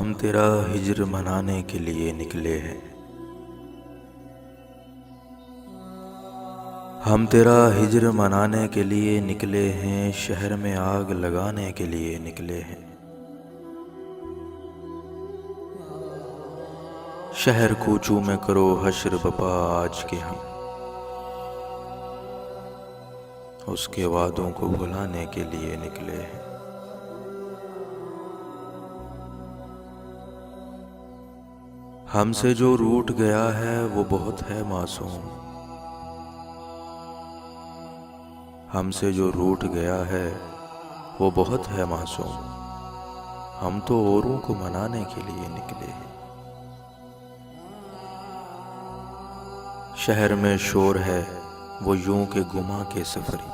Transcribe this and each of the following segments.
ہم تیرا ہجر منانے کے لیے نکلے ہیں، ہم تیرا ہجر منانے کے لیے نکلے ہیں، شہر میں آگ لگانے کے لیے نکلے ہیں۔ شہر کوچوں میں کرو حشر بپا آج کے ہم، اس کے وعدوں کو بھلانے کے لیے نکلے ہیں۔ ہم سے جو روٹ گیا ہے وہ بہت ہے معصوم، ہم سے جو روٹ گیا ہے وہ بہت ہے معصوم، ہم تو اوروں کو منانے کے لیے نکلے ہیں۔ شہر میں شور ہے وہ یوں کہ گما کے سفری،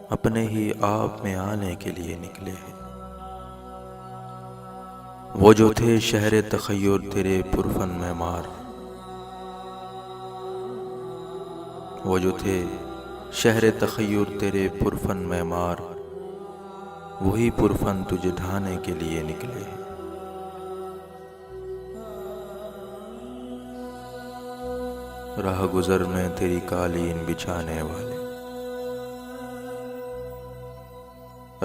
اپنے ہی آپ میں آنے کے لیے نکلے ہیں۔ وہ جو تھے شہر تخیر تیرے پرفن معمار، وہ جو تھے شہر تخیر تیرے پرفن معمار، وہی پرفن تجھے ڈھانے کے لیے نکلے ہیں۔ راہ گزر میں تیری قالین بچھانے والے،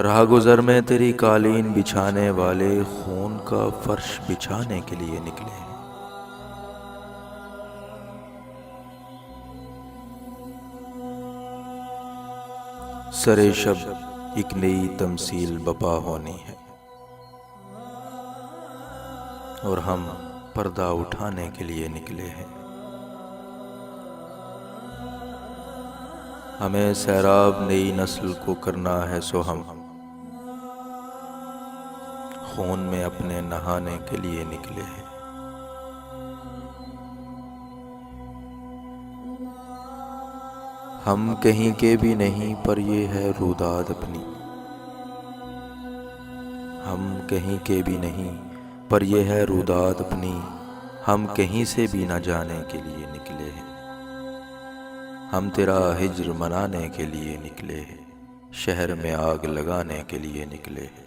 راہ گزر میں تیری قالین بچھانے والے، خون کا فرش بچھانے کے لیے نکلے ہیں۔ سرے شب ایک نئی تمثیل بپا ہونی ہے، اور ہم پردہ اٹھانے کے لیے نکلے ہیں۔ ہمیں سیراب نئی نسل کو کرنا ہے، سو ہم خون میں اپنے نہانے کے لیے نکلے ہیں۔ ہم کہیں کے بھی نہیں پر یہ ہے روداد اپنی، ہم کہیں کے بھی نہیں پر یہ ہے روداد اپنی، ہم کہیں سے بھی نہ جانے کے لیے نکلے ہیں۔ ہم تیرا ہجر منانے کے لیے نکلے ہیں، شہر میں آگ لگانے کے لیے نکلے ہیں۔